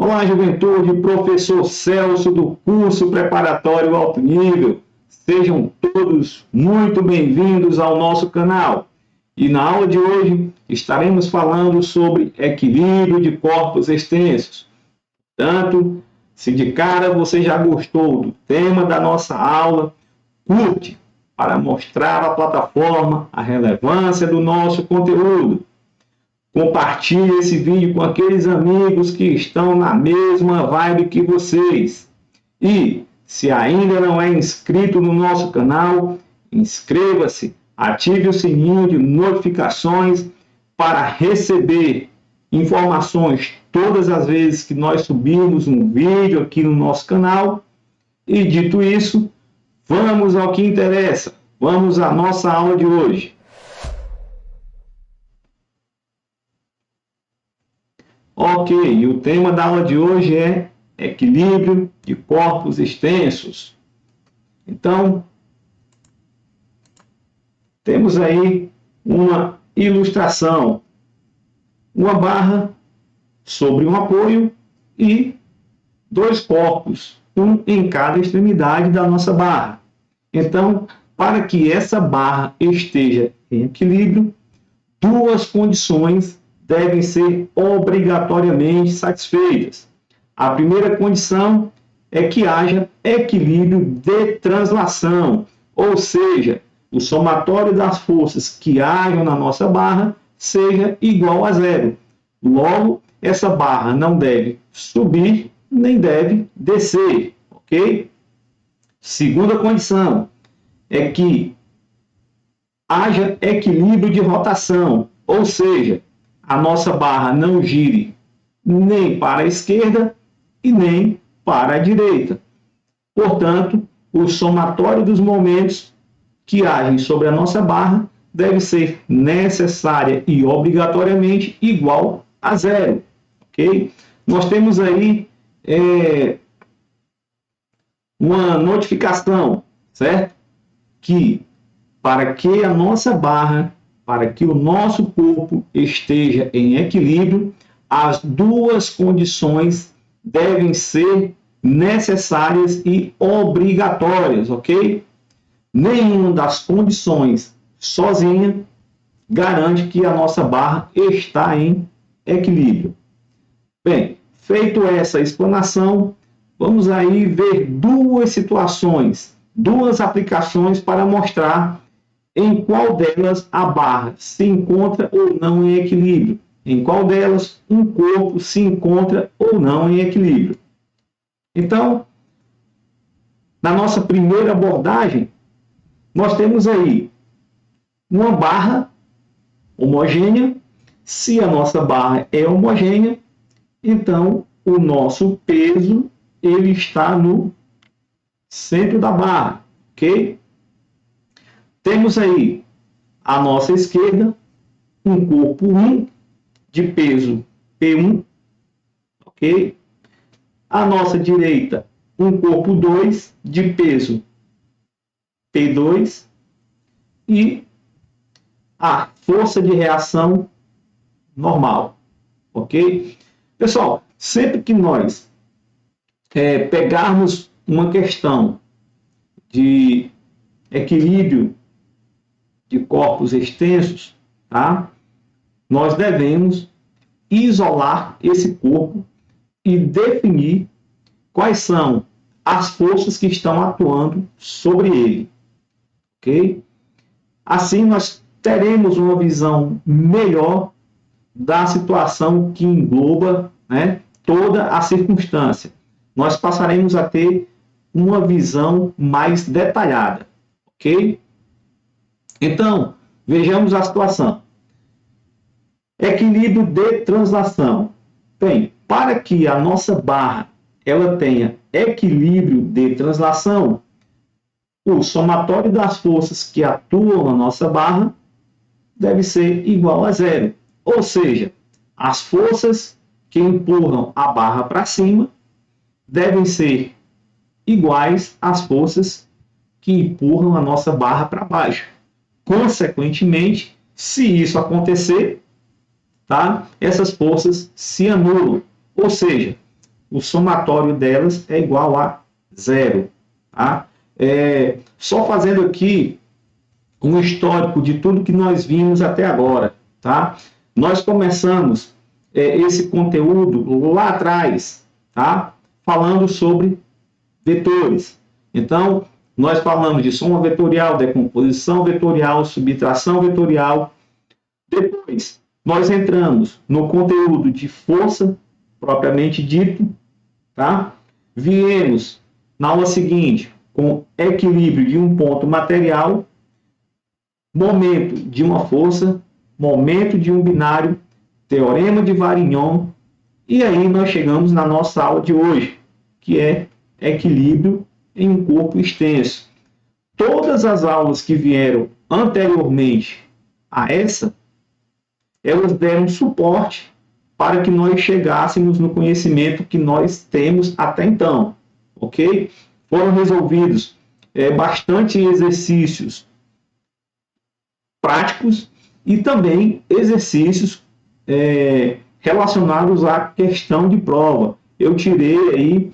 Olá, juventude, professor Celso do curso preparatório alto nível. Sejam todos muito bem-vindos ao nosso canal. E na aula de hoje estaremos falando sobre equilíbrio de corpos extensos. Portanto, se de cara você já gostou do tema da nossa aula, curte para mostrar à plataforma a relevância do nosso conteúdo. Compartilhe esse vídeo com aqueles amigos que estão na mesma vibe que vocês. E, se ainda não é inscrito no nosso canal, inscreva-se, ative o sininho de notificações para receber informações todas as vezes que nós subirmos um vídeo aqui no nosso canal. E dito isso, vamos ao que interessa. Vamos à nossa aula de hoje. Ok, e o tema da aula de hoje é equilíbrio de corpos extensos. Então, temos aí uma ilustração. Uma barra sobre um apoio e dois corpos, um em cada extremidade da nossa barra. Então, para que essa barra esteja em equilíbrio, duas condições devem ser obrigatoriamente satisfeitas. A primeira condição é que haja equilíbrio de translação, ou seja, o somatório das forças que hajam na nossa barra seja igual a zero. Logo, essa barra não deve subir nem deve descer, ok? Segunda condição é que haja equilíbrio de rotação, ou seja, a nossa barra não gire nem para a esquerda e nem para a direita. Portanto, o somatório dos momentos que agem sobre a nossa barra deve ser necessária e obrigatoriamente igual a zero. Ok? Nós temos aí uma notificação, certo? Que para que a nossa barra, para que o nosso corpo esteja em equilíbrio, as duas condições devem ser necessárias e obrigatórias, ok? Nenhuma das condições sozinha garante que a nossa barra está em equilíbrio. Bem, feito essa explanação, vamos aí ver duas situações, duas aplicações para mostrar em qual delas a barra se encontra ou não em equilíbrio, em qual delas um corpo se encontra ou não em equilíbrio. Então, na nossa primeira abordagem, nós temos aí uma barra homogênea. Se a nossa barra é homogênea, então o nosso peso ele está no centro da barra, ok? Temos aí à nossa esquerda um corpo 1 de peso P1, ok? À nossa direita um corpo 2 de peso P2 e a força de reação normal, ok? Pessoal, sempre que nós pegarmos uma questão de equilíbrio de corpos extensos, tá? Nós devemos isolar esse corpo e definir quais são as forças que estão atuando sobre ele, ok? Assim nós teremos uma visão melhor da situação que engloba, né, toda a circunstância. Nós passaremos a ter uma visão mais detalhada, ok? Então, vejamos a situação. Equilíbrio de translação. Bem, para que a nossa barra ela tenha equilíbrio de translação, o somatório das forças que atuam na nossa barra deve ser igual a zero. Ou seja, as forças que empurram a barra para cima devem ser iguais às forças que empurram a nossa barra para baixo. Consequentemente, se isso acontecer, tá? Essas forças se anulam. Ou seja, o somatório delas é igual a zero. Tá? Só fazendo aqui um histórico de tudo que nós vimos até agora. Tá? Nós começamos esse conteúdo lá atrás, tá? Falando sobre vetores. Então, nós falamos de soma vetorial, decomposição vetorial, subtração vetorial. Depois, nós entramos no conteúdo de força, propriamente dito, tá? Viemos na aula seguinte com equilíbrio de um ponto material, momento de uma força, momento de um binário, teorema de Varignon, e aí nós chegamos na nossa aula de hoje, que é equilíbrio em um corpo extenso. Todas as aulas que vieram anteriormente a essa, elas deram suporte para que nós chegássemos no conhecimento que nós temos até então, ok? Foram resolvidos bastante exercícios práticos e também exercícios relacionados à questão de prova. Eu tirei aí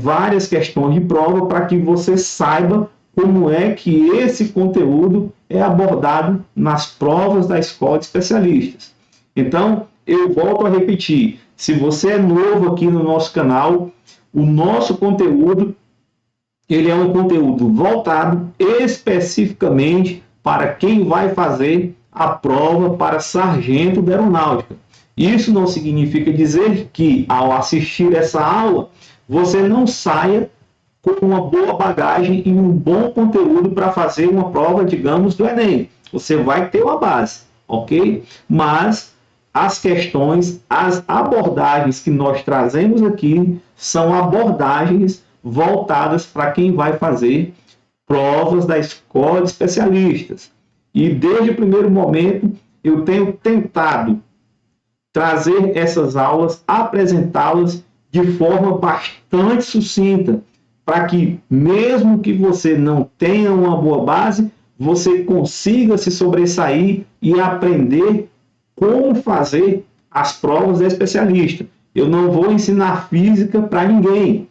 várias questões de prova para que você saiba como é que esse conteúdo é abordado nas provas da escola de especialistas. Então, eu volto a repetir, se você é novo aqui no nosso canal, o nosso conteúdo, ele é um conteúdo voltado especificamente para quem vai fazer a prova para sargento da aeronáutica. Isso não significa dizer que, ao assistir essa aula, você não saia com uma boa bagagem e um bom conteúdo para fazer uma prova, digamos, do Enem. Você vai ter uma base, ok? Mas as questões, as abordagens que nós trazemos aqui são abordagens voltadas para quem vai fazer provas da escola de especialistas. E desde o primeiro momento eu tenho tentado trazer essas aulas, apresentá-las de forma bastante sucinta, para que, mesmo que você não tenha uma boa base, você consiga se sobressair e aprender como fazer as provas da especialista. Eu não vou ensinar física para ninguém.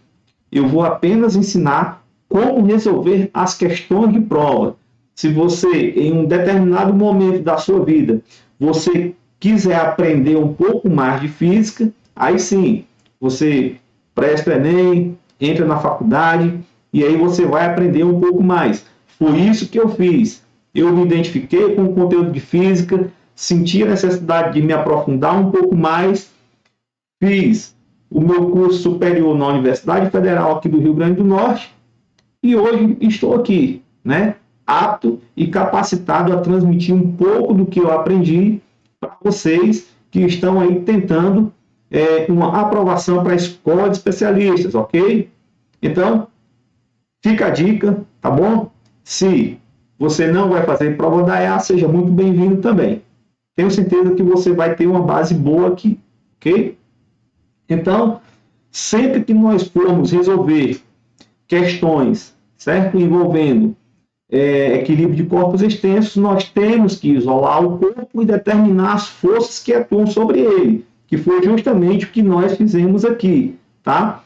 Eu vou apenas ensinar como resolver as questões de prova. Se você, em um determinado momento da sua vida, você quiser aprender um pouco mais de física, aí sim, você presta o Enem, entra na faculdade e aí você vai aprender um pouco mais. Foi isso que eu fiz. Eu me identifiquei com o conteúdo de física, senti a necessidade de me aprofundar um pouco mais, fiz o meu curso superior na Universidade Federal aqui do Rio Grande do Norte e hoje estou aqui, né, apto e capacitado a transmitir um pouco do que eu aprendi para vocês que estão aí tentando uma aprovação para a escola de especialistas, ok? Então, fica a dica, tá bom? Se você não vai fazer prova da EA, seja muito bem-vindo também. Tenho certeza que você vai ter uma base boa aqui, ok? Então, sempre que nós formos resolver questões, certo? Envolvendo equilíbrio de corpos extensos, nós temos que isolar o corpo e determinar as forças que atuam sobre ele, que foi justamente o que nós fizemos aqui, tá?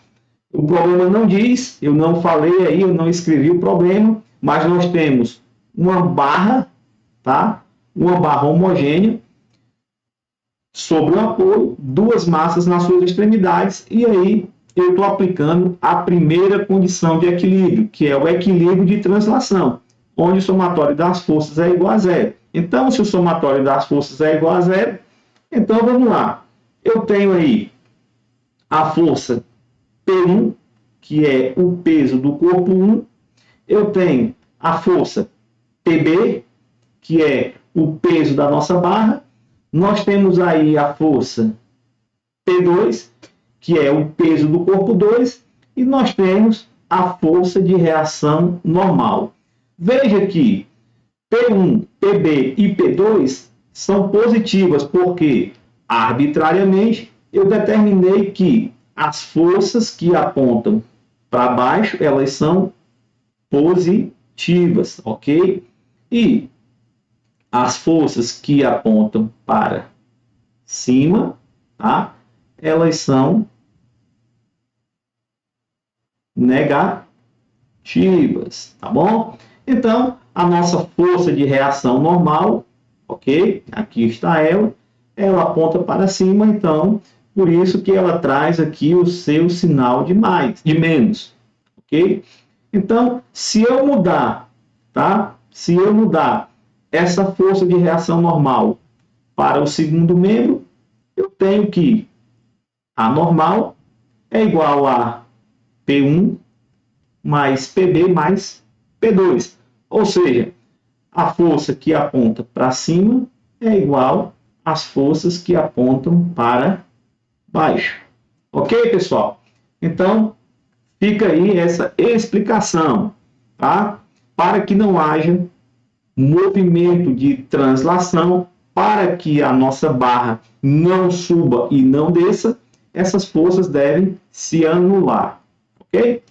O problema não diz, eu não falei aí, eu não escrevi o problema, mas nós temos uma barra, tá? Uma barra homogênea sobre o apoio, duas massas nas suas extremidades, e aí eu estou aplicando a primeira condição de equilíbrio, que é o equilíbrio de translação, onde o somatório das forças é igual a zero. Então, se o somatório das forças é igual a zero, então vamos lá. Eu tenho aí a força P1, que é o peso do corpo 1. Eu tenho a força PB, que é o peso da nossa barra. Nós temos aí a força P2, que é o peso do corpo 2. E nós temos a força de reação normal. Veja que P1, PB e P2 são positivas, porque arbitrariamente eu determinei que as forças que apontam para baixo, elas são positivas, ok? E as forças que apontam para cima, tá? Elas são negativas, tá bom? Então, a nossa força de reação normal, ok? Aqui está ela aponta para cima, então, por isso que ela traz aqui o seu sinal de mais, de menos, ok? Então, se eu mudar, tá? Se eu mudar essa força de reação normal para o segundo membro, eu tenho que a normal é igual a P1 mais PB mais P2. Ou seja, a força que aponta para cima é igual às forças que apontam para baixo. Ok, pessoal? Então, fica aí essa explicação, tá? Para que não haja movimento de translação, para que a nossa barra não suba e não desça, essas forças devem se anular, ok?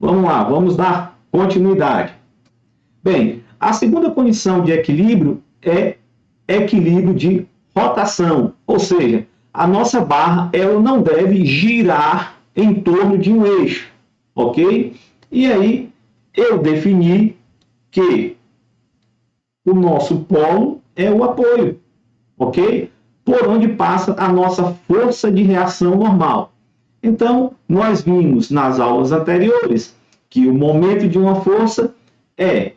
Vamos lá, vamos dar continuidade. Bem, a segunda condição de equilíbrio é equilíbrio de rotação, ou seja, a nossa barra ela não deve girar em torno de um eixo, ok? E aí eu defini que o nosso polo é o apoio, ok? Por onde passa a nossa força de reação normal. Então, nós vimos nas aulas anteriores que o momento de uma força é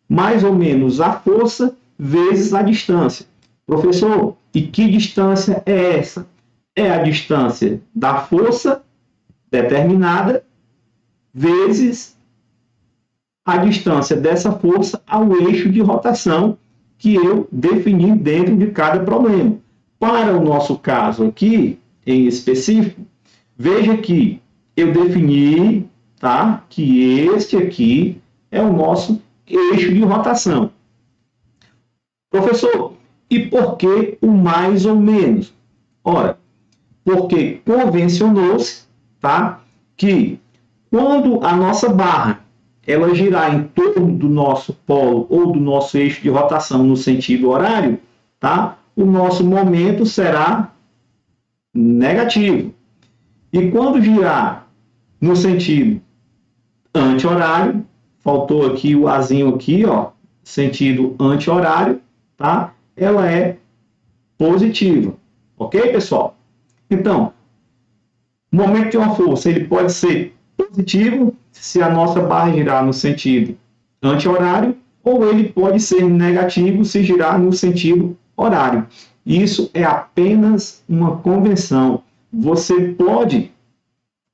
mais ou menos a força vezes a distância. Professor, e que distância é essa? É a distância da força determinada vezes a distância dessa força ao eixo de rotação que eu defini dentro de cada problema. Para o nosso caso aqui, em específico, veja que eu defini, tá, que este aqui é o nosso eixo de rotação. Professor, e por que o mais ou menos? Ora, porque convencionou-se, tá, que quando a nossa barra ela girar em torno do nosso polo ou do nosso eixo de rotação no sentido horário, tá, o nosso momento será negativo. E quando girar no sentido anti-horário, faltou aqui o azinho aqui, ó, sentido anti-horário, tá? Ela é positiva. Ok, pessoal? Então, o momento de uma força, ele pode ser positivo se a nossa barra girar no sentido anti-horário, ou ele pode ser negativo se girar no sentido horário. Isso é apenas uma convenção. Você pode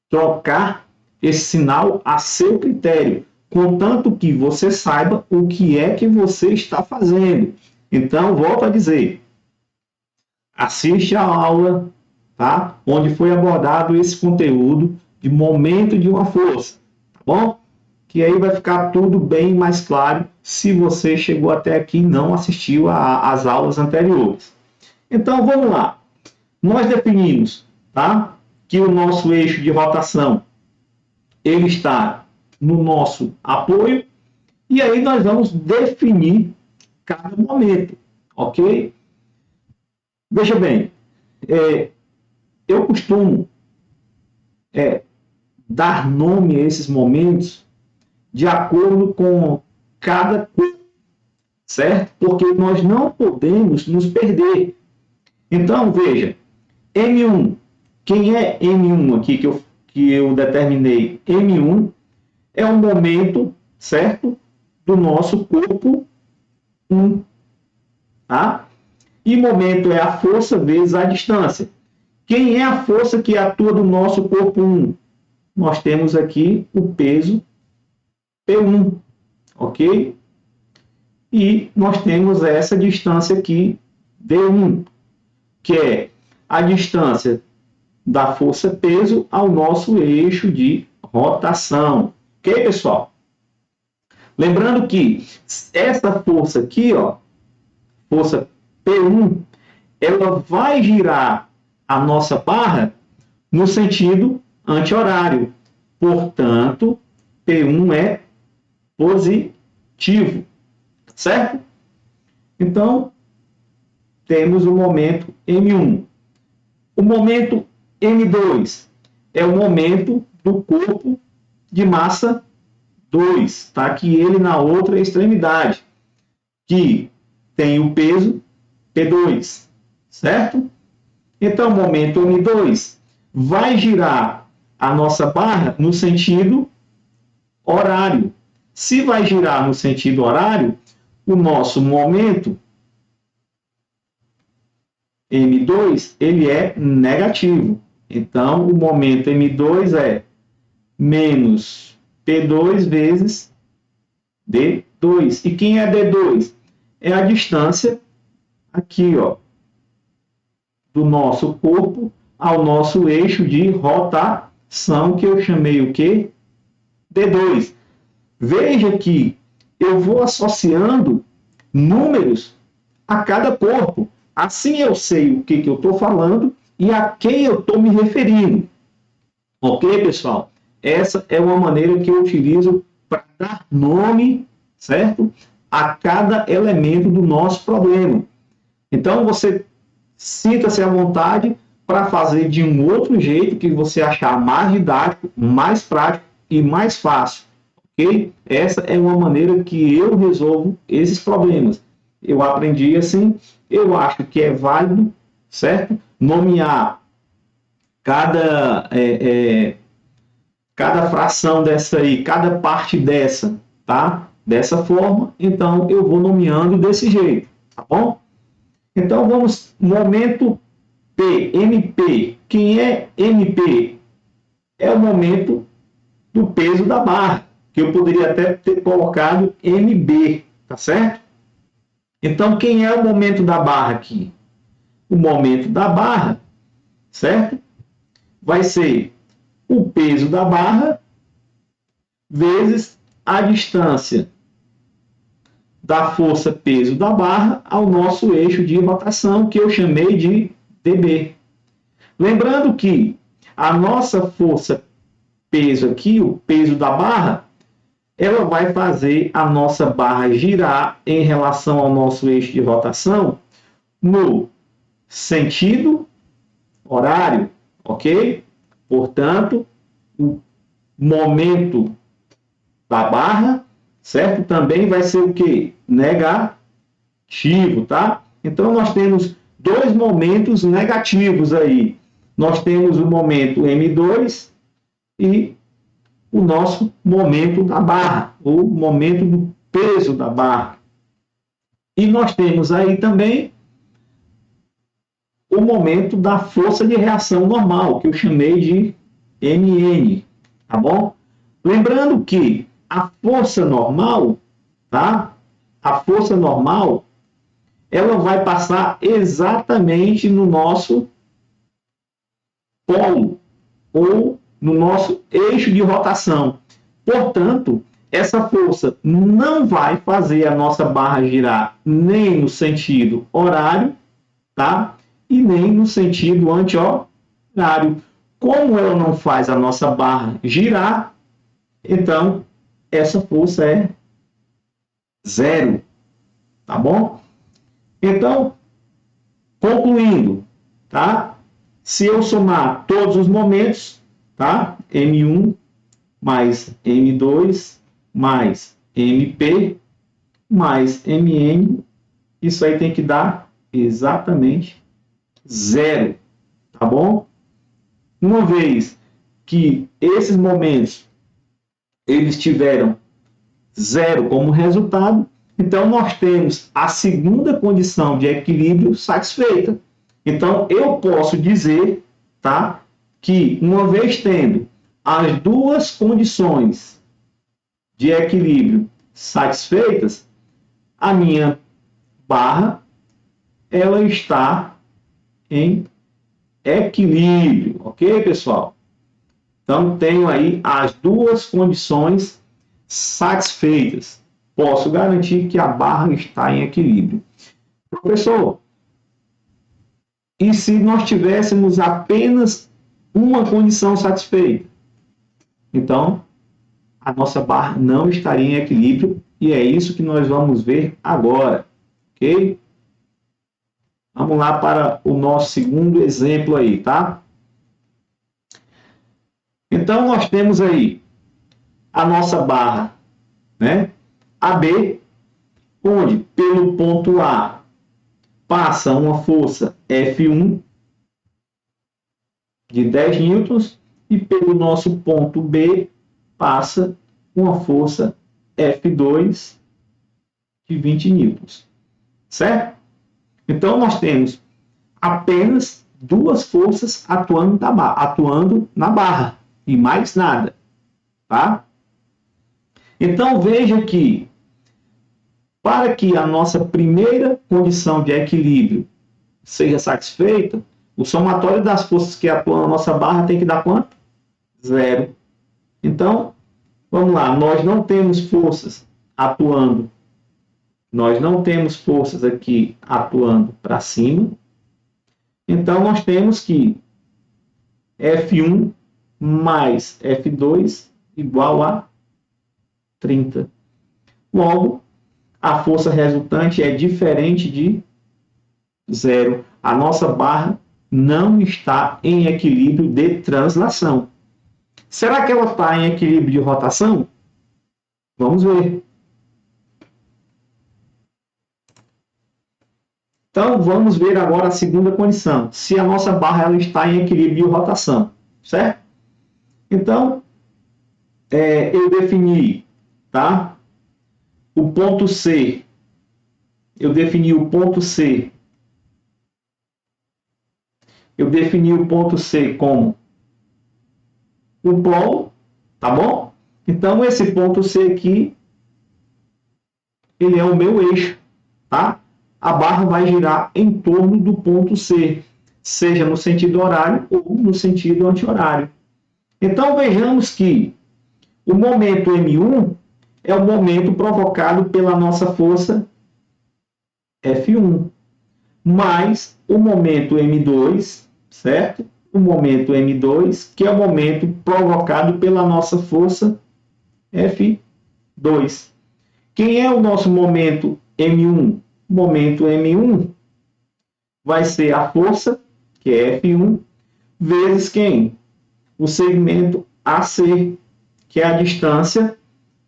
trocar esse sinal a seu critério, contanto que você saiba o que é que você está fazendo. Então, volto a dizer, assiste a aula, tá? Onde foi abordado esse conteúdo de momento de uma força, tá bom? Que aí vai ficar tudo bem mais claro se você chegou até aqui e não assistiu às aulas anteriores. Então, vamos lá. Nós definimos, tá, que o nosso eixo de rotação ele está no nosso apoio, e aí nós vamos definir cada momento, ok? Veja bem, eu costumo dar nome a esses momentos de acordo com cada corpo, certo? Porque nós não podemos nos perder. Então, veja, M1, quem é M1 aqui que eu determinei? M1 é um momento, certo? Do nosso corpo 1, tá? E momento é a força vezes a distância. Quem é a força que atua do nosso corpo 1? Nós temos aqui o peso P1, ok? E nós temos essa distância aqui, D1, que é a distância da força peso ao nosso eixo de rotação. Ok, pessoal? Lembrando que essa força aqui, ó, força P1, ela vai girar a nossa barra no sentido anti-horário. Portanto, P1 é positivo, certo? Então, temos o momento M1. O momento M2 é o momento do corpo de massa 2, está aqui ele na outra extremidade, que tem o peso P2, certo? Então, o momento M2 vai girar a nossa barra no sentido horário. Se vai girar no sentido horário, o nosso momento M2 ele é negativo. Então, o momento M2 é menos P2 vezes D2. E quem é D2? É a distância aqui, ó, do nosso corpo ao nosso eixo de rotação, que eu chamei o quê? D2. Veja que eu vou associando números a cada corpo. Assim eu sei o que eu estou falando e a quem eu estou me referindo. Ok, pessoal? Essa é uma maneira que eu utilizo para dar nome, certo? A cada elemento do nosso problema. Então, você sinta-se à vontade para fazer de um outro jeito que você achar mais didático, mais prático e mais fácil. Ok? Essa é uma maneira que eu resolvo esses problemas. Eu aprendi assim, eu acho que é válido, certo? Nomear cada fração dessa aí, cada parte dessa, tá? Dessa forma, então eu vou nomeando desse jeito, tá bom? Então vamos, momento P, MP. Quem é MP? É o momento do peso da barra, que eu poderia até ter colocado MB, tá certo? Então quem é o momento da barra aqui? O momento da barra, certo? Vai ser o peso da barra vezes a distância da força peso da barra ao nosso eixo de rotação, que eu chamei de dB. Lembrando que a nossa força peso aqui, o peso da barra, ela vai fazer a nossa barra girar em relação ao nosso eixo de rotação no sentido horário, ok? Portanto, o momento da barra, certo? Também vai ser o quê? Negativo, tá? Então, nós temos dois momentos negativos aí. Nós temos o momento M2 e o nosso momento da barra, ou momento do peso da barra. E nós temos aí também o momento da força de reação normal, que eu chamei de Mn, tá bom? Lembrando que a força normal, tá? A força normal, ela vai passar exatamente no nosso polo, ou no nosso eixo de rotação. Portanto, essa força não vai fazer a nossa barra girar nem no sentido horário, tá? E nem no sentido anti-horário. Como ela não faz a nossa barra girar, então essa força é zero, tá bom? Então, concluindo, tá? Se eu somar todos os momentos, tá? M1 mais M2 mais MP mais Mn, isso aí tem que dar exatamente zero, tá bom? Uma vez que esses momentos eles tiveram zero como resultado, então nós temos a segunda condição de equilíbrio satisfeita. Então eu posso dizer, tá, que uma vez tendo as duas condições de equilíbrio satisfeitas, a minha barra ela está em equilíbrio, ok, pessoal? Então, tenho aí as duas condições satisfeitas. Posso garantir que a barra está em equilíbrio. Professor, e se nós tivéssemos apenas uma condição satisfeita? Então, a nossa barra não estaria em equilíbrio e é isso que nós vamos ver agora, ok? Vamos lá para o nosso segundo exemplo aí, tá? Então, nós temos aí a nossa barra, né? AB, onde pelo ponto A passa uma força F1 de 10 newtons e pelo nosso ponto B passa uma força F2 de 20 newtons, certo? Então, nós temos apenas duas forças atuando na barra e mais nada, tá? Então, veja que para que a nossa primeira condição de equilíbrio seja satisfeita, o somatório das forças que atuam na nossa barra tem que dar quanto? 0. Então, vamos lá, nós não temos forças atuando, nós não temos forças aqui atuando para cima, então nós temos que F1 mais F2 igual a 30. Logo, a força resultante é diferente de 0. A nossa barra não está em equilíbrio de translação. Será que ela está em equilíbrio de rotação? Vamos ver. Então, vamos ver agora a segunda condição. Se a nossa barra ela está em equilíbrio de rotação, certo? Então, eu defini, tá? O ponto C. Eu defini o ponto C. Eu defini o ponto C como o polo, tá bom? Então, esse ponto C aqui, ele é o meu eixo, tá? A barra vai girar em torno do ponto C, seja no sentido horário ou no sentido anti-horário. Então, vejamos que o momento M1 é o momento provocado pela nossa força F1, mais o momento M2, certo? O momento M2, que é o momento provocado pela nossa força F2. Quem é o nosso momento M1? O momento M1 vai ser a força, que é F1, vezes quem? O segmento AC, que é a distância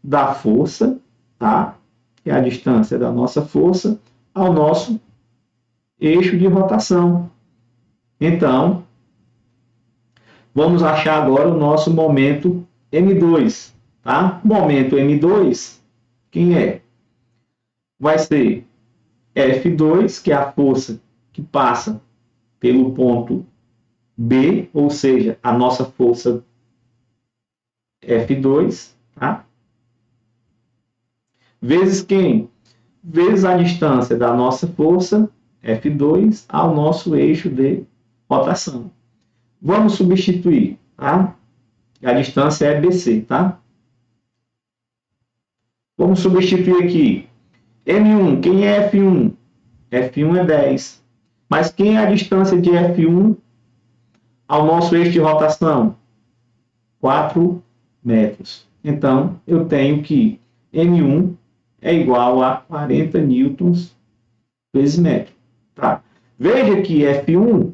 da força, tá? Que é a distância da nossa força ao nosso eixo de rotação. Então, vamos achar agora o nosso momento M2, tá? Momento M2, quem é? Vai ser F2, que é a força que passa pelo ponto B, ou seja, a nossa força F2, tá? Vezes quem? Vezes a distância da nossa força F2 ao nosso eixo de rotação. Vamos substituir, tá? A distância é BC, tá? Vamos substituir aqui. M1, quem é F1? F1 é 10. Mas quem é a distância de F1 ao nosso eixo de rotação? 4 metros. Então, eu tenho que M1 é igual a 40 newtons vezes metro. Tá? Veja que F1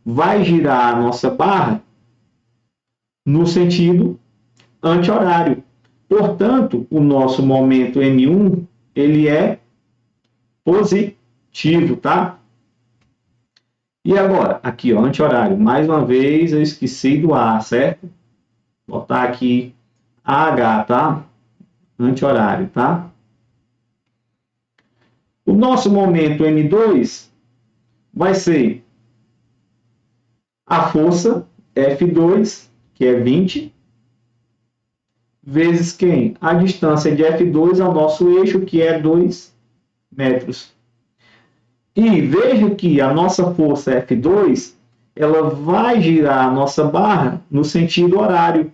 vai girar a nossa barra no sentido anti-horário. Portanto, o nosso momento M1 ele é positivo, tá? E agora, aqui, ó, anti-horário. Mais uma vez, eu esqueci do A, certo? Vou botar aqui AH, tá? Anti-horário, tá? O nosso momento M2 vai ser a força F2, que é 20, vezes quem? A distância de F2 ao nosso eixo, que é 2 metros. E veja que a nossa força F2, ela vai girar a nossa barra no sentido horário,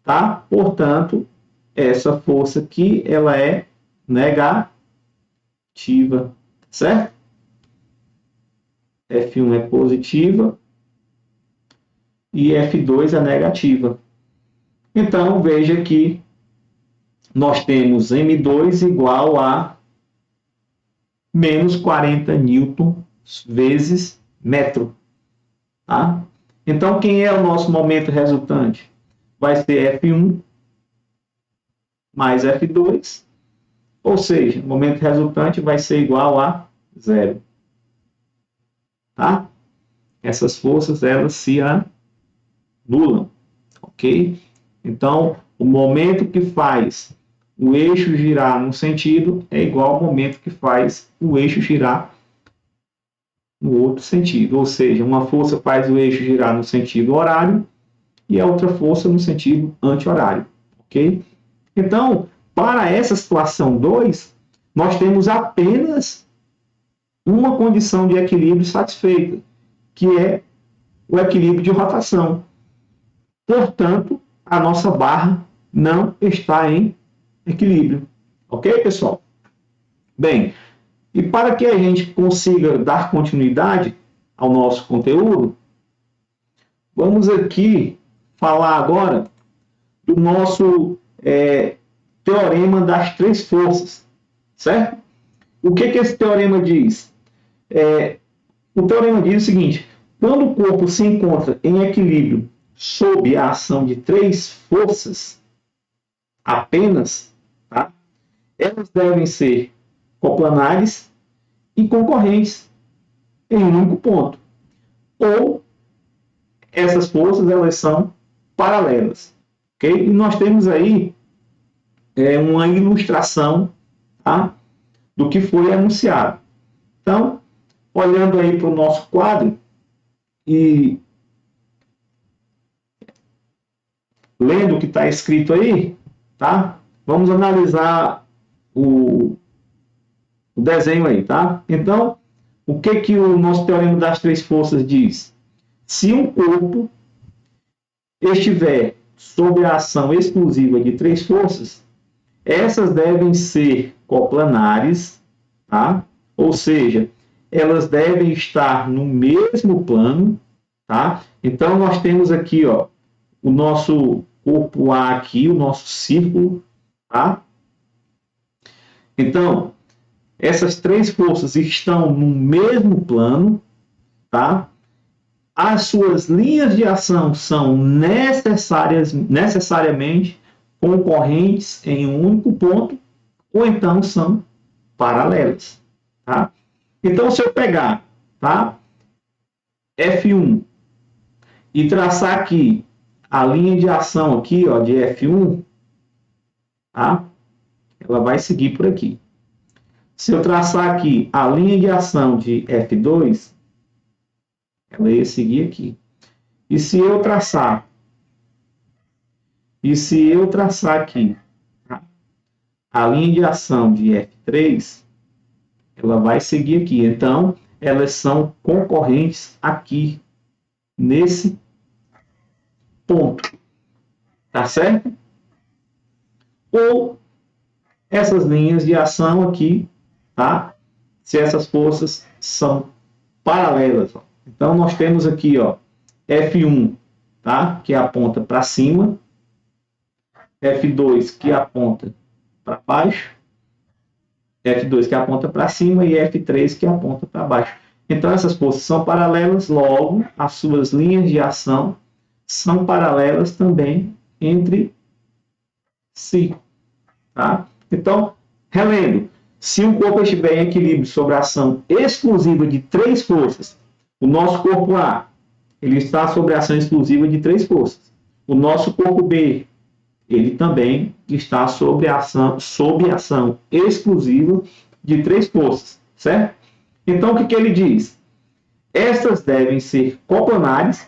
tá? Portanto, essa força aqui, ela é negativa, certo? F1 é positiva e F2 é negativa. Então, veja que nós temos M2 igual a menos 40 newtons vezes metro. Tá? Então, quem é o nosso momento resultante? vai ser F1 mais F2, ou seja, o momento resultante vai ser igual a 0. Tá? Essas forças, elas se anulam, ok? Então, o momento que faz o eixo girar num sentido é igual ao momento que faz o eixo girar no outro sentido. Ou seja, uma força faz o eixo girar no sentido horário e a outra força no sentido anti-horário, ok? Então, para essa situação 2, nós temos apenas uma condição de equilíbrio satisfeita, que é o equilíbrio de rotação. Portanto, a nossa barra não está em equilíbrio. Ok, pessoal? Bem, e para que a gente consiga dar continuidade ao nosso conteúdo, vamos aqui falar agora do nosso teorema das três forças, certo? O que esse teorema diz? O teorema diz o seguinte: quando o corpo se encontra em equilíbrio sob a ação de três forças apenas, tá? Elas devem ser coplanares e concorrentes em um único ponto. Ou essas forças, elas são paralelas. Okay? E nós temos aí uma ilustração, tá, do que foi anunciado. Então, olhando aí para o nosso quadro e lendo o que está escrito aí, tá? Vamos analisar o desenho aí, tá? Então, o que o nosso teorema das três forças diz? Se um corpo estiver sob a ação exclusiva de três forças, essas devem ser coplanares, tá? Ou seja, elas devem estar no mesmo plano, tá? Então, nós temos aqui, ó, o nosso corpo A aqui, o nosso círculo, tá? Então, essas três forças estão no mesmo plano, tá? As suas linhas de ação são necessariamente concorrentes em um único ponto, ou então são paralelas, tá? Então, se eu pegar, tá, F1 e traçar aqui a linha de ação aqui, ó, de F1, tá? Ela vai seguir por aqui. Se eu traçar aqui a linha de ação de F2, ela ia seguir aqui. E se eu traçar aqui, tá, a linha de ação de F3, ela vai seguir aqui. Então, elas são concorrentes aqui, nesse ponto. Tá certo? Ou essas linhas de ação aqui, tá? Se essas forças são paralelas. Ó. Então, nós temos aqui, ó, F1, tá? Que aponta para cima, F2 que aponta para baixo, F2 que aponta para cima e F3 que aponta para baixo. Então, essas forças são paralelas, logo, as suas linhas de ação são paralelas também entre si. Tá? Então, relendo, se um corpo estiver em equilíbrio sobre a ação exclusiva de três forças, o nosso corpo A, ele está sobre a ação exclusiva de três forças. O nosso corpo B, ele também está sob ação exclusiva de três forças, certo? Então, o que ele diz? Estas devem ser coplanares,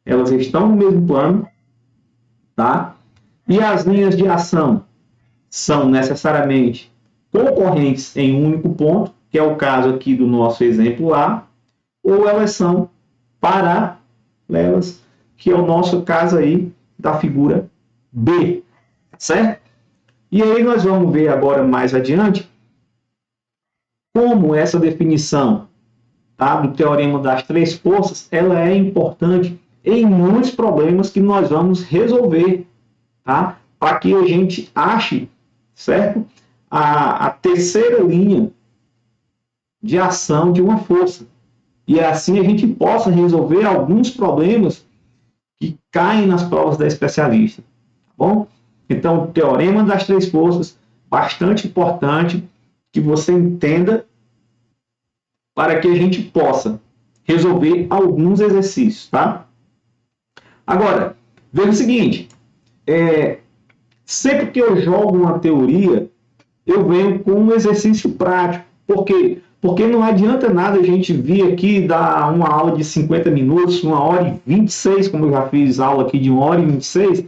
elas estão no mesmo plano, tá? E as linhas de ação são necessariamente concorrentes em um único ponto, que é o caso aqui do nosso exemplo A, ou elas são paralelas, que é o nosso caso aí da figura B, certo? E aí nós vamos ver agora mais adiante como essa definição, tá, do teorema das três forças, ela é importante em muitos problemas que nós vamos resolver, tá? Para que a gente ache, certo, a terceira linha de ação de uma força. E assim a gente possa resolver alguns problemas que caem nas provas da especialista, tá bom? Então, o teorema das três forças, bastante importante que você entenda para que a gente possa resolver alguns exercícios, tá? Agora, veja o seguinte, sempre que eu jogo uma teoria, eu venho com um exercício prático. Por quê? Porque não adianta nada a gente vir aqui dar uma aula de 50 minutos, 1h26, como eu já fiz aula aqui de 1h26,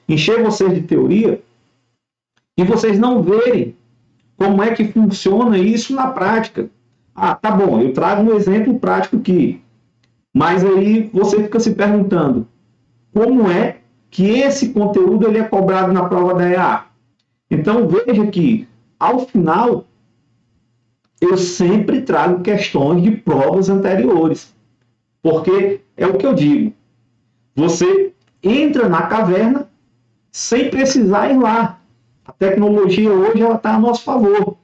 encher vocês de teoria e vocês não verem como é que funciona isso na prática. Ah, tá bom, eu trago um exemplo prático aqui, mas aí você fica se perguntando como é que esse conteúdo ele é cobrado na prova da EA. Então veja que, ao final, eu sempre trago questões de provas anteriores, porque é o que eu digo, você entra na caverna sem precisar ir lá. A tecnologia hoje está a nosso favor.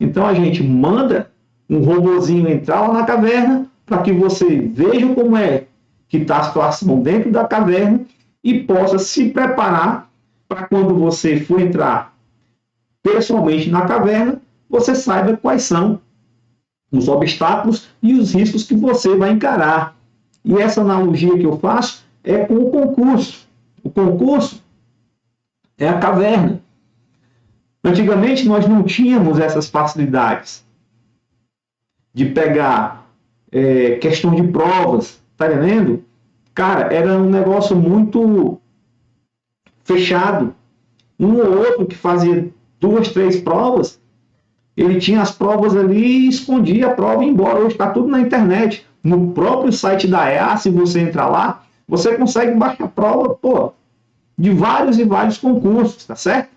Então a gente manda um robozinho entrar lá na caverna para que você veja como é que está a situação dentro da caverna e possa se preparar para quando você for entrar pessoalmente na caverna, você saiba quais são os obstáculos e os riscos que você vai encarar. E essa analogia que eu faço é com o concurso. O concurso é a caverna. Antigamente nós não tínhamos essas facilidades de pegar questão de provas, tá entendendo? Cara, era um negócio muito fechado. Um ou outro que fazia 2, 3 provas, ele tinha as provas ali e escondia a prova e ia embora. Hoje está tudo na internet. No próprio site da EA, se você entrar lá, você consegue baixar a prova, de vários e vários concursos, tá certo?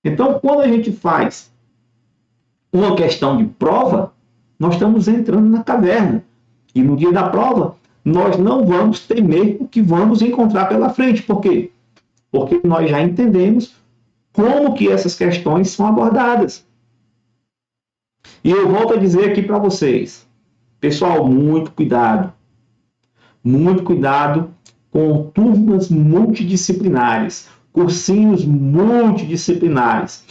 Então, quando a gente faz uma questão de prova, nós estamos entrando na caverna. E no dia da prova, nós não vamos temer o que vamos encontrar pela frente. Por quê? Porque nós já entendemos como que essas questões são abordadas. E eu volto a dizer aqui para vocês, pessoal, muito cuidado com turmas multidisciplinares, cursinhos multidisciplinares,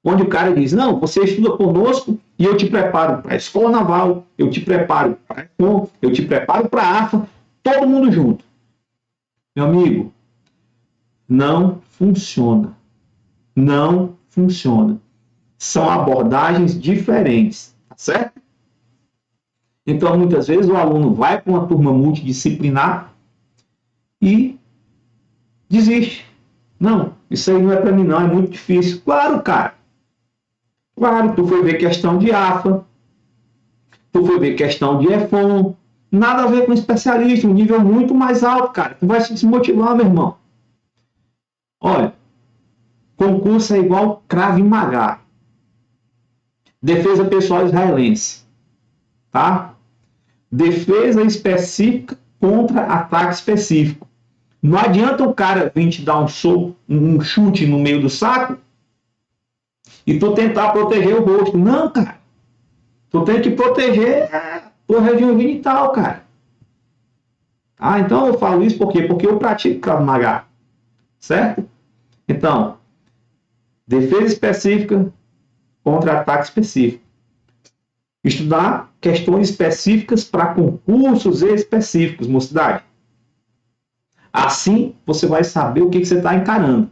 onde o cara diz, não, você estuda conosco e eu te preparo para a Escola Naval, eu te preparo para a EFON, eu te preparo para a AFA, todo mundo junto. Meu amigo, não funciona. Não funciona. São abordagens diferentes, tá certo? Então, muitas vezes, o aluno vai para uma turma multidisciplinar e desiste. Não, isso aí não é para mim não, é muito difícil. Claro, cara. Claro, tu foi ver questão de AFA, tu foi ver questão de EFON, nada a ver com especialista, um nível muito mais alto, cara. Tu vai se desmotivar, meu irmão. Olha, concurso é igual Krav Maga. Defesa pessoal israelense. Tá? Defesa específica contra ataque específico. Não adianta o cara vir te dar um soco, um chute no meio do saco e tu tentar proteger o rosto. Não, cara. Tu tem que proteger a tua região genital, cara. Ah, então eu falo isso por quê? Porque eu pratico Krav Maga. Certo? Então, defesa específica contra ataque específico. Estudar questões específicas para concursos específicos, mocidade. Assim, você vai saber o que você está encarando.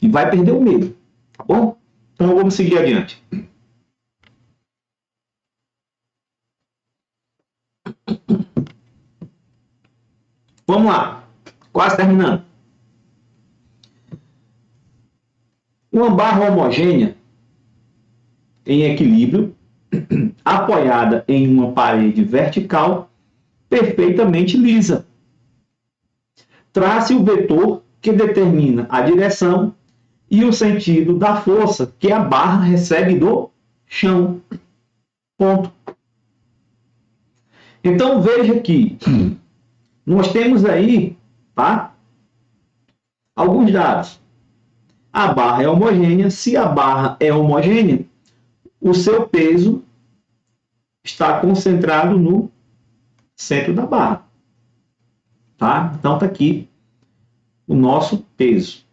E vai perder o medo. Tá bom? Então, vamos seguir adiante. Vamos lá. Quase terminando. Uma barra homogênea em equilíbrio, apoiada em uma parede vertical, perfeitamente lisa. Trace o vetor que determina a direção e o sentido da força que a barra recebe do chão. Ponto. Então veja que nós temos aí, tá, alguns dados. A barra é homogênea. Se a barra é homogênea, o seu peso está concentrado no centro da barra. tá? Então tá aqui o nosso peso,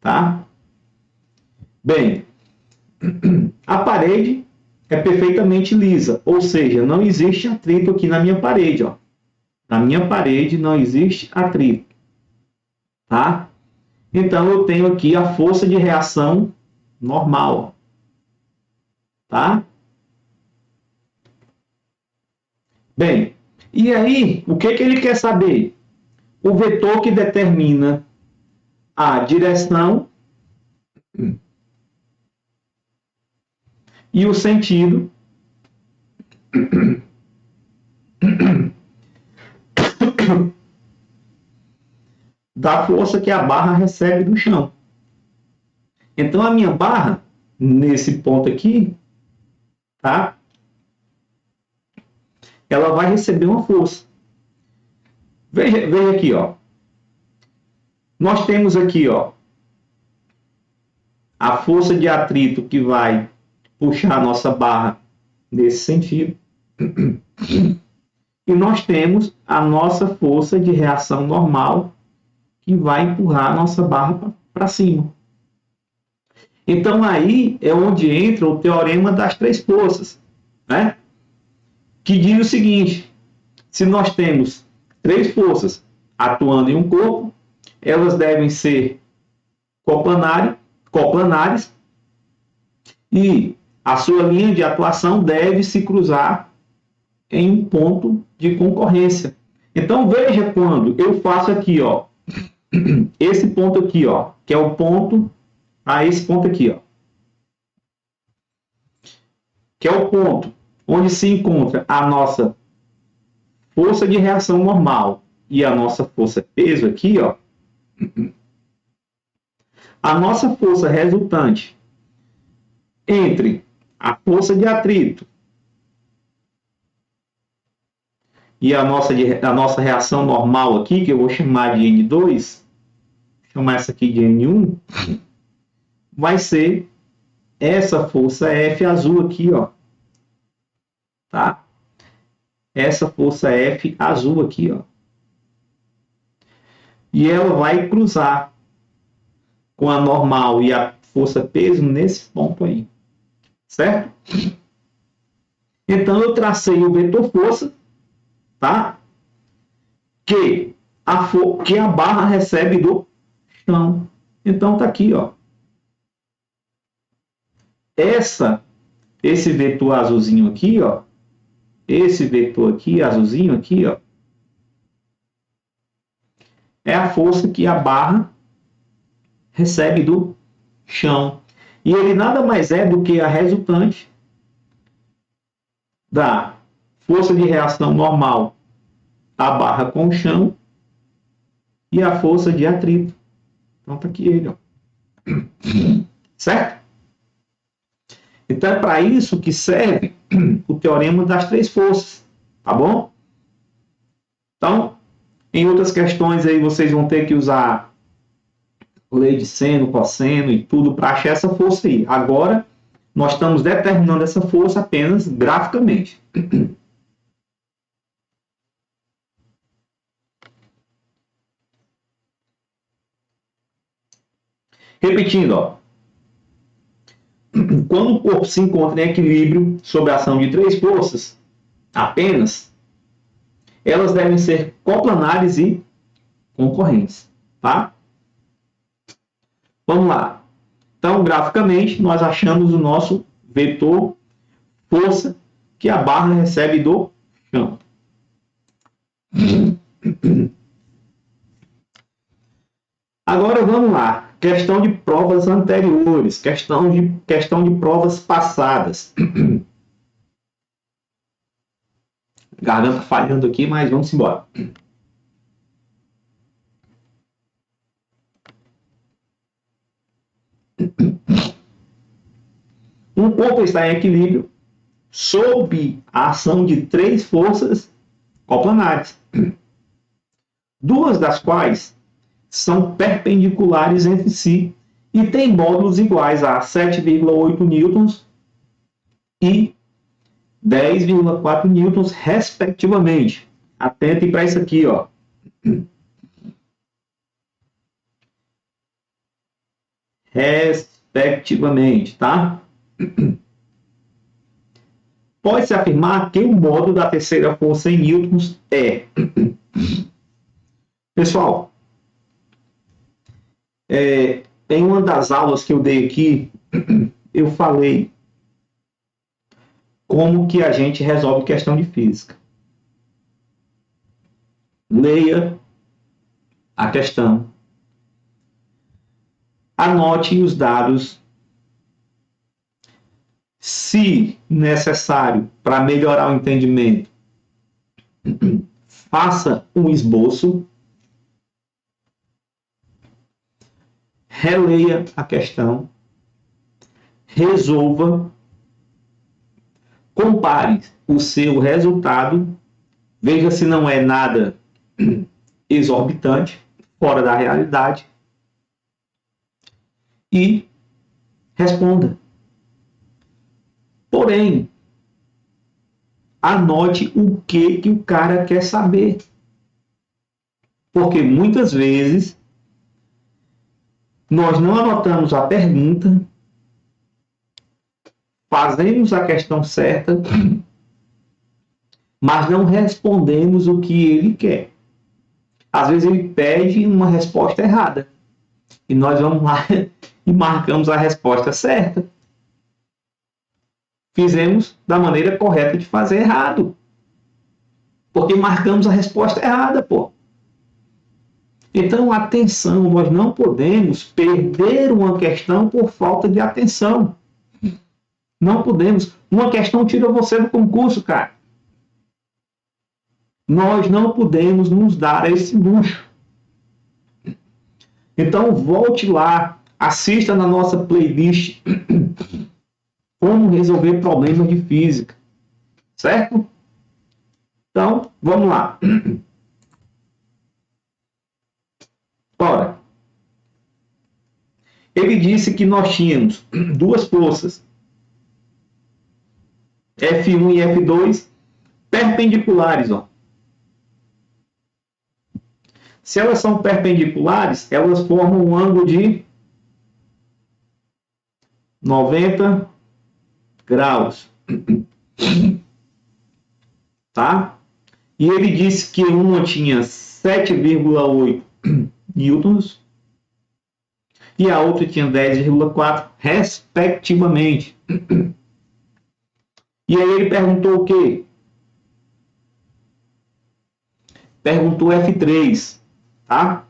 tá? Bem, a parede é perfeitamente lisa, ou seja, não existe atrito aqui na minha parede, ó. Na minha parede não existe atrito, tá? Então eu tenho aqui a força de reação normal, tá? Bem, e aí, o que ele quer saber? O vetor que determina a direção e o sentido da força que a barra recebe do chão. Então, a minha barra, nesse ponto aqui, tá? Ela vai receber uma força. Veja aqui, ó. Nós temos aqui, ó, a força de atrito que vai puxar a nossa barra nesse sentido. E nós temos a nossa força de reação normal que vai empurrar a nossa barra para cima. Então aí é onde entra o teorema das três forças, né? Que diz o seguinte: se nós temos três forças atuando em um corpo, elas devem ser coplanares e a sua linha de atuação deve se cruzar em um ponto de concorrência. Então veja quando eu faço aqui, ó, esse ponto aqui, ó, que é o ponto a esse ponto aqui, ó, que é o ponto onde se encontra a nossa força de reação normal e a nossa força peso aqui, ó. A nossa força resultante entre a força de atrito e a nossa reação normal aqui, que eu vou chamar de N2, vou chamar essa aqui de N1, vai ser essa força F azul aqui, ó. Tá? Essa força F azul aqui, ó. E ela vai cruzar com a normal e a força peso nesse ponto aí. Certo? Então eu tracei o vetor força, tá? Que a barra recebe do chão. Então tá aqui, ó. Esse vetor azulzinho aqui, ó. Esse vetor aqui, azulzinho aqui, ó. É a força que a barra recebe do chão. E ele nada mais é do que a resultante da força de reação normal a barra com o chão e a força de atrito. Então tá aqui ele, ó. Certo? Então é para isso que serve o teorema das três forças, tá bom? Então, em outras questões aí vocês vão ter que usar lei de seno, cosseno e tudo para achar essa força aí. Agora, nós estamos determinando essa força apenas graficamente. Repetindo, ó. Quando o corpo se encontra em equilíbrio sob a ação de três forças, apenas, elas devem ser coplanares e concorrentes, tá? Vamos lá. Então, graficamente, nós achamos o nosso vetor força que a barra recebe do chão. Agora vamos lá. Questão de provas anteriores, questão de provas passadas. Garganta falhando aqui, mas vamos embora. Um corpo está em equilíbrio sob a ação de três forças coplanares, duas das quais são perpendiculares entre si e têm módulos iguais a 7,8 newtons e 10,4 newtons, respectivamente. Atentem para isso aqui, ó. Respectivamente, tá? Pode-se afirmar que o modo da terceira força em newtons é... Pessoal, em uma das aulas que eu dei aqui, eu falei como que a gente resolve questão de física. Leia a questão, anote os dados, se necessário para melhorar o entendimento, faça um esboço, releia a questão, resolva, compare o seu resultado, veja se não é nada exorbitante, fora da realidade, e responda. Porém, anote o que o cara quer saber. Porque muitas vezes nós não anotamos a pergunta, fazemos a questão certa, mas não respondemos o que ele quer. Às vezes ele pede uma resposta errada. E nós vamos lá e marcamos a resposta certa. Fizemos da maneira correta de fazer errado. Porque marcamos a resposta errada, pô. Então, atenção, nós não podemos perder uma questão por falta de atenção. Não podemos. Uma questão tira você do concurso, cara. Nós não podemos nos dar esse luxo. Então, volte lá, assista na nossa playlist como resolver problemas de física. Certo? Então, vamos lá. Ora, ele disse que nós tínhamos duas forças, F1 e F2, perpendiculares. Ó. Se elas são perpendiculares, elas formam um ângulo de 90 graus. Tá? E ele disse que uma tinha 7,8 newtons e a outra tinha 10,4, respectivamente. E aí ele perguntou o quê? Perguntou F3, tá?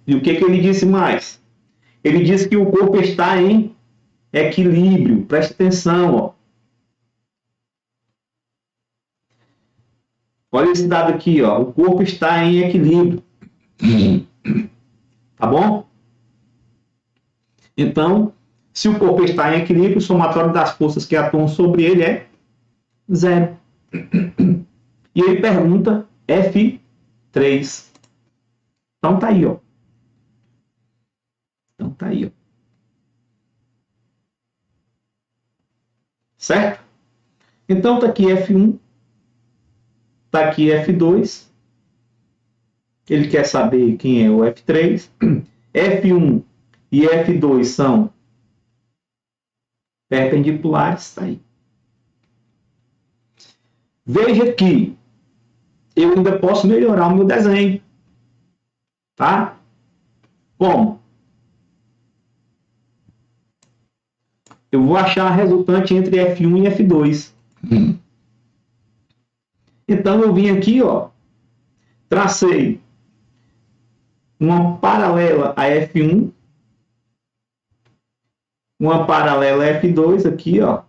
E o que ele disse mais? Ele disse que o corpo está em equilíbrio. Preste atenção, ó. Olha esse dado aqui, ó. O corpo está em equilíbrio. Tá bom? Então, se o corpo está em equilíbrio, o somatório das forças que atuam sobre ele é 0. E ele pergunta F3. Então tá aí, ó. Então tá aí, ó. Certo? Então tá aqui F1. Tá aqui F2. Ele quer saber quem é o F3. F1 e F2 são perpendiculares. Tá aí. Veja que eu ainda posso melhorar o meu desenho. Tá? Como? Eu vou achar a resultante entre F1 e F2. Então, eu vim aqui, ó, tracei uma paralela a F1, uma paralela a F2 aqui, ó.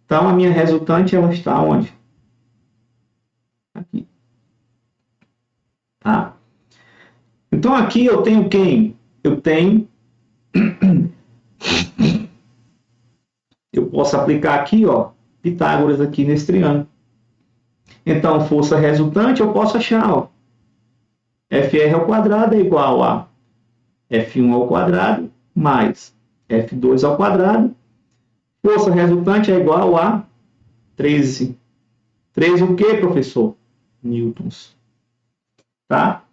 Então, a minha resultante, ela está onde? Aqui. Tá? Então, aqui eu tenho quem? Eu tenho... Eu posso aplicar aqui, ó, Pitágoras aqui nesse triângulo. Então, força resultante, eu posso achar, ó, FR ao quadrado é igual a F1 ao quadrado mais F2 ao quadrado. Força resultante é igual a 13. 13 o quê, professor? Newtons. tá?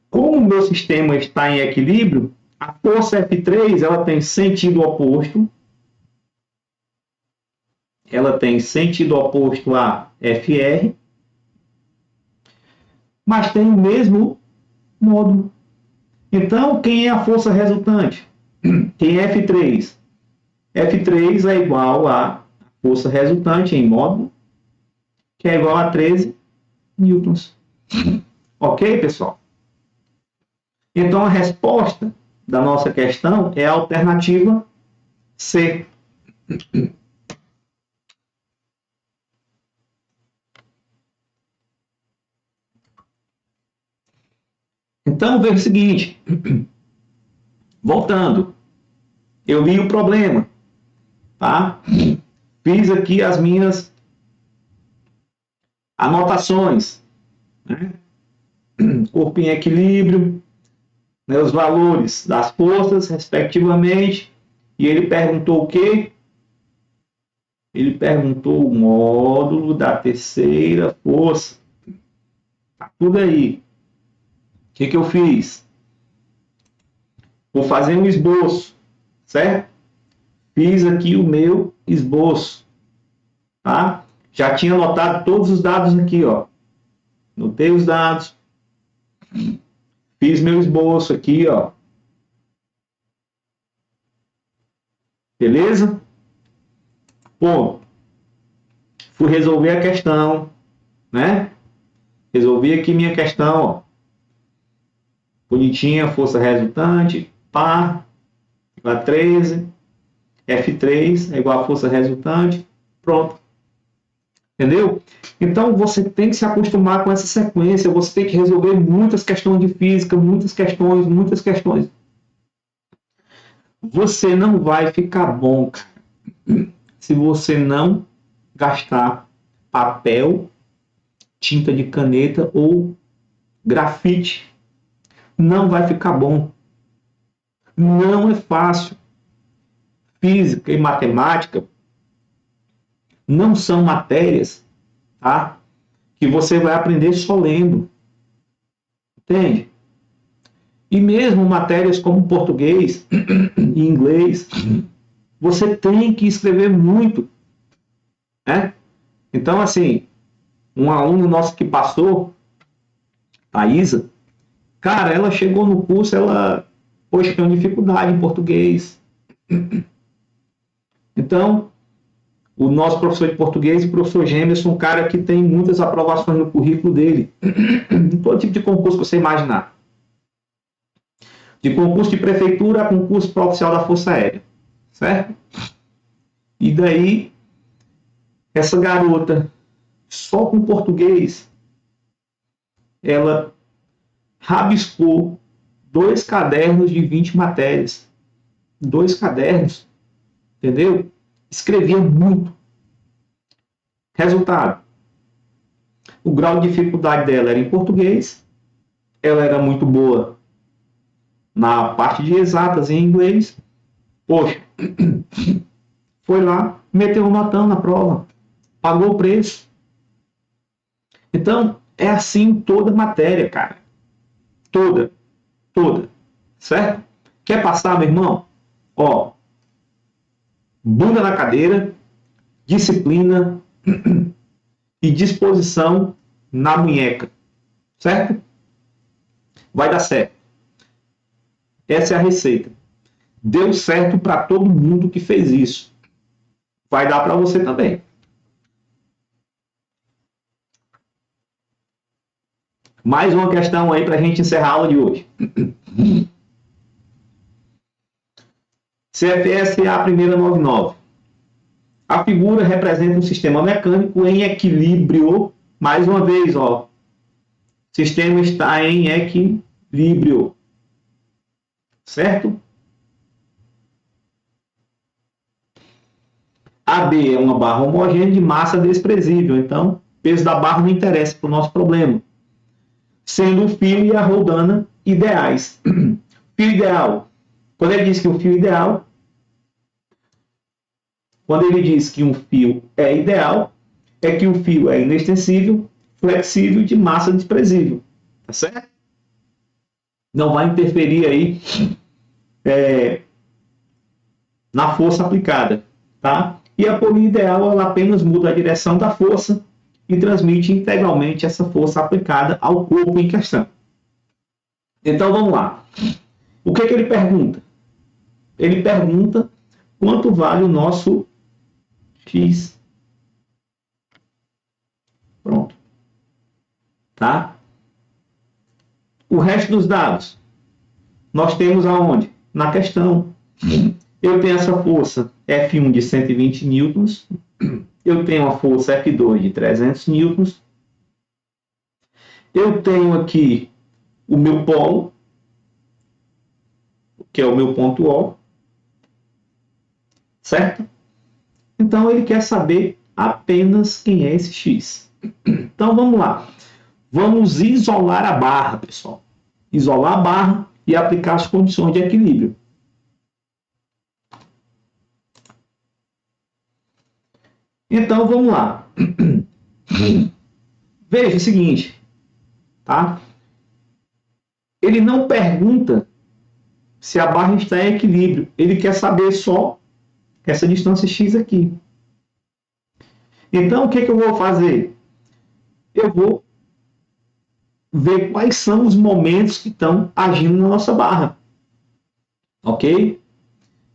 Como o meu sistema está em equilíbrio, a força F3 ela tem sentido oposto. Ela tem sentido oposto a FR, mas tem o mesmo módulo. Então, quem é a força resultante? Tem F3. F3 é igual a força resultante em módulo, que é igual a 13 newtons. Ok, pessoal? Então, a resposta da nossa questão é a alternativa C. Então, veja o seguinte. Voltando. Eu li o problema. Tá? Fiz aqui as minhas anotações. Né? Corpo em equilíbrio, né, os valores das forças, respectivamente. E ele perguntou o quê? Ele perguntou o módulo da terceira força. Tá tudo aí. O que eu fiz? Vou fazer um esboço, certo? Fiz aqui o meu esboço, tá? Já tinha anotado todos os dados aqui, ó. Anotei os dados. Fiz meu esboço aqui, ó. Beleza? Bom, fui resolver a questão, né? Resolvi aqui minha questão, ó. Bonitinha, força resultante, pá, igual a 13, F3 é igual a força resultante, pronto. Entendeu? Então você tem que se acostumar com essa sequência, você tem que resolver muitas questões de física, muitas questões. Você não vai ficar bom, cara, se você não gastar papel, tinta de caneta ou grafite. Não vai ficar bom. Não é fácil. Física e matemática não são matérias, tá, que você vai aprender só lendo. Entende? E mesmo matérias como português e inglês, você tem que escrever muito, né? Então, assim, um aluno nosso que passou, a Isa, cara, ela chegou no curso, ela, poxa, tem uma dificuldade em português. Então, o nosso professor de português, o professor Gemerson, um cara que tem muitas aprovações no currículo dele, em todo tipo de concurso que você imaginar. De concurso de prefeitura a concurso para oficial da Força Aérea, certo? E daí, essa garota, só com português, ela rabiscou 2 cadernos de 20 matérias. 2 cadernos, entendeu? Escrevia muito. Resultado, o grau de dificuldade dela era em português, ela era muito boa na parte de exatas em inglês. Poxa, foi lá, meteu um notão na prova, pagou o preço. Então, é assim toda matéria, cara. Toda. Certo? Quer passar, meu irmão? Ó, bunda na cadeira, disciplina e disposição na munheca. Certo? Vai dar certo. Essa é a receita. Deu certo para todo mundo que fez isso. Vai dar para você também. Mais uma questão aí para a gente encerrar a aula de hoje. CFSA primeira 99. A figura representa um sistema mecânico em equilíbrio. Mais uma vez, ó. O sistema está em equilíbrio. Certo? AB é uma barra homogênea de massa desprezível. Então, o peso da barra não interessa para o nosso problema. Sendo o fio e a roldana ideais. Fio ideal. Quando ele diz que um fio ideal, quando ele diz que um fio é ideal, é que o fio é inextensível, flexível e de massa desprezível. Tá certo? não vai interferir aí na força aplicada, tá? E a polia ideal, ela apenas muda a direção da força e transmite integralmente essa força aplicada ao corpo em questão. Então, vamos lá. O que ele pergunta? Ele pergunta quanto vale o nosso X. Pronto. Tá? O resto dos dados, nós temos aonde? Na questão. Eu tenho essa força F1 de 120 newtons. Eu tenho a força F2 de 300 newtons. Eu tenho aqui o meu polo, que é o meu ponto O. Certo? Então, ele quer saber apenas quem é esse X. Então, vamos lá. Vamos isolar a barra, pessoal. Isolar a barra e aplicar as condições de equilíbrio. Então, vamos lá. Veja o seguinte, tá? Ele não pergunta se a barra está em equilíbrio. Ele quer saber só essa distância X aqui. Então, o que eu vou fazer? Eu vou ver quais são os momentos que estão agindo na nossa barra. Ok?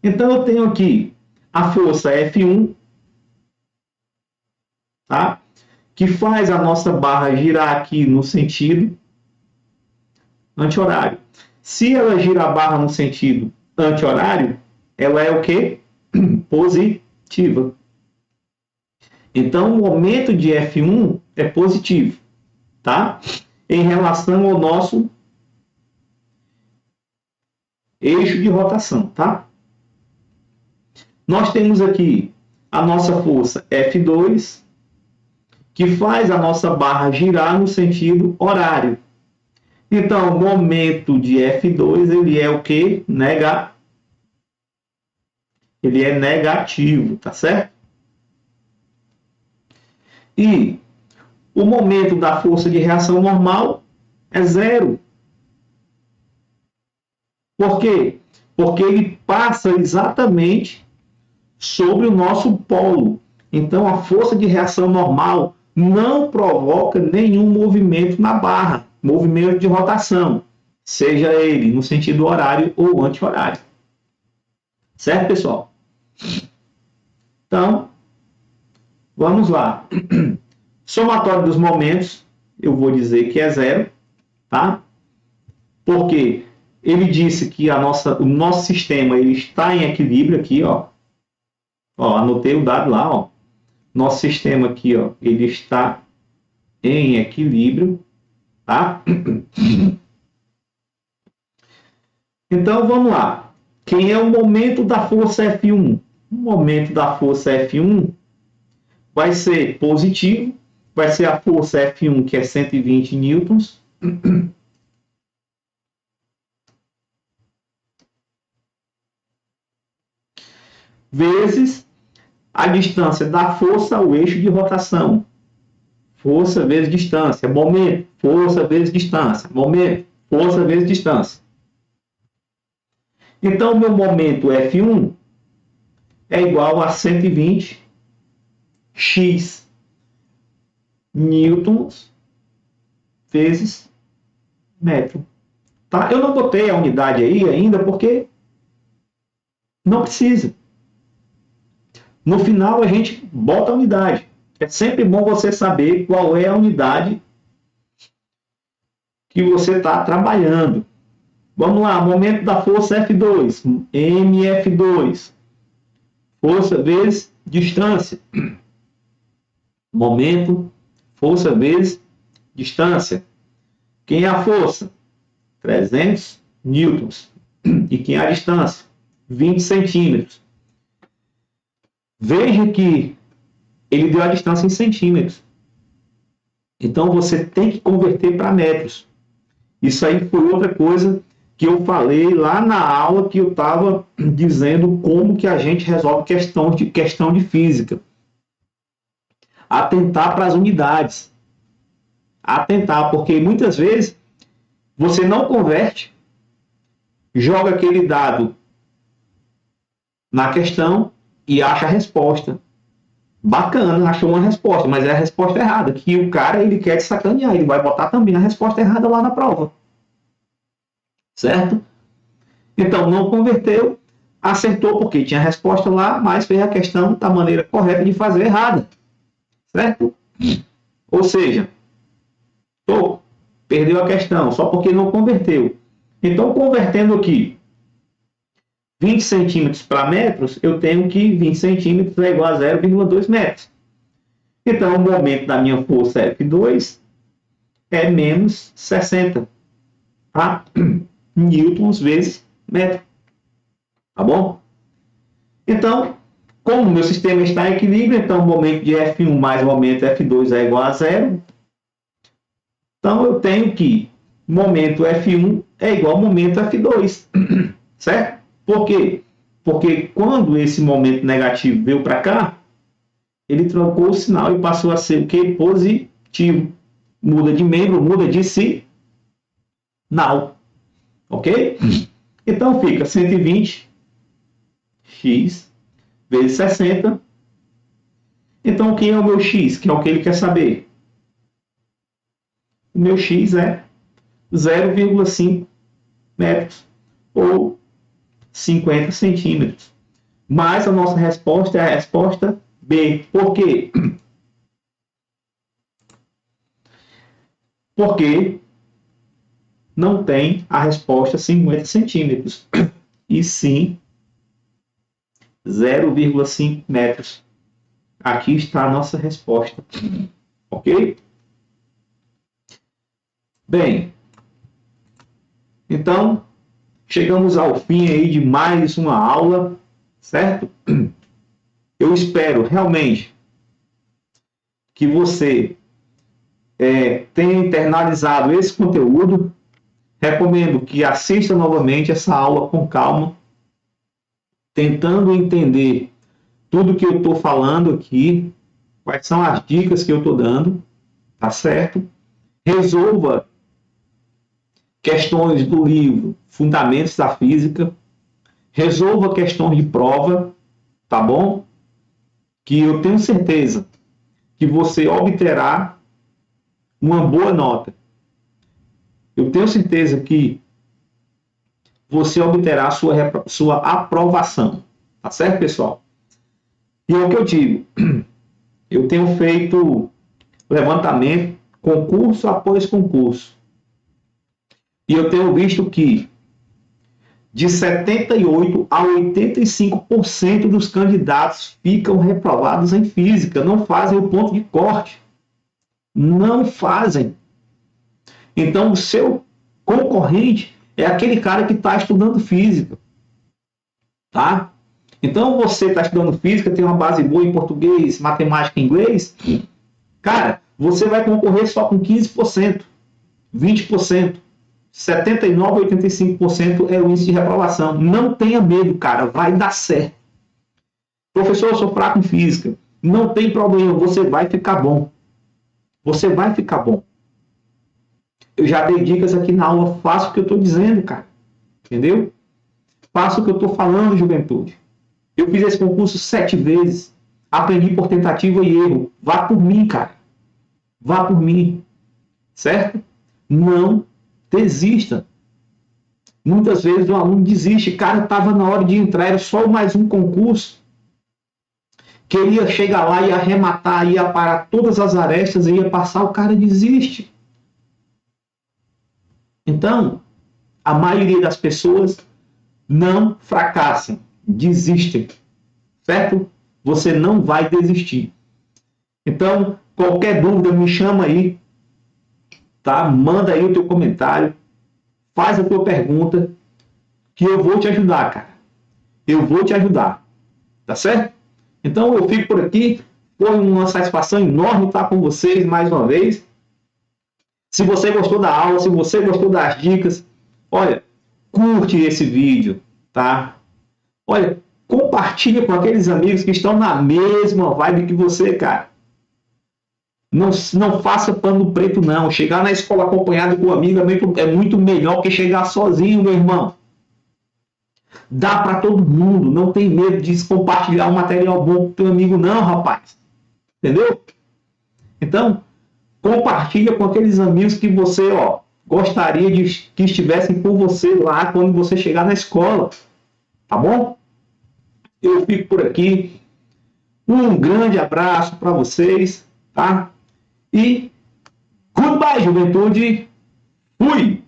Então, eu tenho aqui a força F1, tá? Que faz a nossa barra girar aqui no sentido anti-horário. Se ela gira a barra no sentido anti-horário, ela é o quê? Positiva. Então, o momento de F1 é positivo, tá? Em relação ao nosso eixo de rotação, tá? Nós temos aqui a nossa força F2, que faz a nossa barra girar no sentido horário. Então, o momento de F2, ele é o quê? Ele é negativo, tá certo? E o momento da força de reação normal é zero. Por quê? Porque ele passa exatamente sobre o nosso polo. Então, a força de reação normal não provoca nenhum movimento na barra, movimento de rotação, seja ele no sentido horário ou anti-horário. Certo, pessoal? Então, vamos lá. Somatório dos momentos, eu vou dizer que é zero, tá? Porque ele disse que o nosso sistema ele está em equilíbrio aqui, ó. Ó, anotei o dado lá, ó. Nosso sistema aqui, ó, ele está em equilíbrio, tá? Então, vamos lá. Quem é o momento da força F1? O momento da força F1 vai ser positivo, vai ser a força F1, que é 120 newtons, vezes a distância da força ao eixo de rotação. Força vezes distância. Momento, força vezes distância. Momento, força vezes distância. Então, o meu momento F1 é igual a 120 x newtons vezes metro. Tá? Eu não botei a unidade aí ainda porque não precisa. No final, a gente bota a unidade. É sempre bom você saber qual é a unidade que você está trabalhando. Vamos lá, momento da força F2, MF2. Força vezes distância. Momento, força vezes distância. Quem é a força? 300 newtons. E quem é a distância? 20 centímetros. Veja que ele deu a distância em centímetros. Então, você tem que converter para metros. Isso aí foi outra coisa que eu falei lá na aula que eu estava dizendo como que a gente resolve questão de física. Atentar para as unidades. Atentar, porque muitas vezes você não converte joga aquele dado na questão e acha a resposta. Bacana, achou uma resposta, mas é a resposta errada, que o cara ele quer te sacanear, ele vai botar também a resposta errada lá na prova. Certo? Então, não converteu, acertou porque tinha a resposta lá, mas fez a questão da maneira correta de fazer errada. Certo? Ou seja, perdeu a questão só porque não converteu. Então, convertendo aqui 20 centímetros para metros, eu tenho que 20 centímetros é igual a 0,2 metros. Então, o momento da minha força F2 é menos 60, tá? Newtons vezes metro. Tá bom? Então, como o meu sistema está em equilíbrio, então o momento de F1 mais o momento F2 é igual a 0. Então, eu tenho que momento F1 é igual ao momento F2. Certo? Por quê? Porque quando esse momento negativo veio para cá, ele trocou o sinal e passou a ser o que? Positivo. Muda de membro, muda de sinal. Ok? Então fica 120x vezes 60. Então quem é o meu x? Que é o que ele quer saber. O meu x é 0,5 metros ou 50 centímetros. Mas a nossa resposta é a resposta B. Por quê? Porque não tem a resposta 50 centímetros, e sim 0,5 metros. Aqui está a nossa resposta. Ok? Bem, então, chegamos ao fim aí de mais uma aula, certo? Eu espero realmente que você tenha internalizado esse conteúdo. Recomendo que assista novamente essa aula com calma, tentando entender tudo que eu estou falando aqui, quais são as dicas que eu estou dando, tá certo? Resolva questões do livro Fundamentos da Física, resolva questões de prova, tá bom? Que eu tenho certeza que você obterá uma boa nota. Eu tenho certeza que você obterá sua aprovação. Tá certo, pessoal? E é o que eu digo. Eu tenho feito levantamento, concurso após concurso. E eu tenho visto que de 78% a 85% dos candidatos ficam reprovados em física, não fazem o ponto de corte. Não fazem. Então, o seu concorrente é aquele cara que está estudando física. Tá? Então, você está estudando física, tem uma base boa em português, matemática e inglês, cara, você vai concorrer só com 15%, 20%. 79% a 85% é o índice de reprovação. Não tenha medo, cara, vai dar certo. Professor, eu sou fraco em física. Não tem problema, você vai ficar bom. Você vai ficar bom. Eu já dei dicas aqui na aula, faça o que eu estou dizendo, cara. Entendeu? Faça o que eu estou falando, juventude. Eu fiz esse concurso 7 vezes. Aprendi por tentativa e erro. Vá por mim, cara. Vá por mim. Certo? Não desista. Muitas vezes o aluno desiste. Cara, estava na hora de entrar, era só mais um concurso. Queria chegar lá e arrematar, ia parar todas as arestas, ia passar, o cara desiste. Então, a maioria das pessoas não fracassam, desistem, certo? Você não vai desistir. Então, qualquer dúvida, me chama aí, tá? Manda aí o teu comentário, faz a tua pergunta, que eu vou te ajudar, cara. Eu vou te ajudar, tá certo? Então, eu fico por aqui. Foi uma satisfação enorme estar com vocês mais uma vez. Se você gostou da aula, se você gostou das dicas, olha, curte esse vídeo, tá? Olha, compartilha com aqueles amigos que estão na mesma vibe que você, cara. Não faça pano preto, não. Chegar na escola acompanhado com um amigo é muito melhor que chegar sozinho, meu irmão. Dá para todo mundo. Não tem medo de compartilhar um material bom com teu amigo, não, rapaz. Entendeu? Então, compartilha com aqueles amigos que você, gostaria de que estivessem com você lá quando você chegar na escola. Tá bom? Eu fico por aqui. Um grande abraço para vocês, tá? E goodbye, juventude. Fui!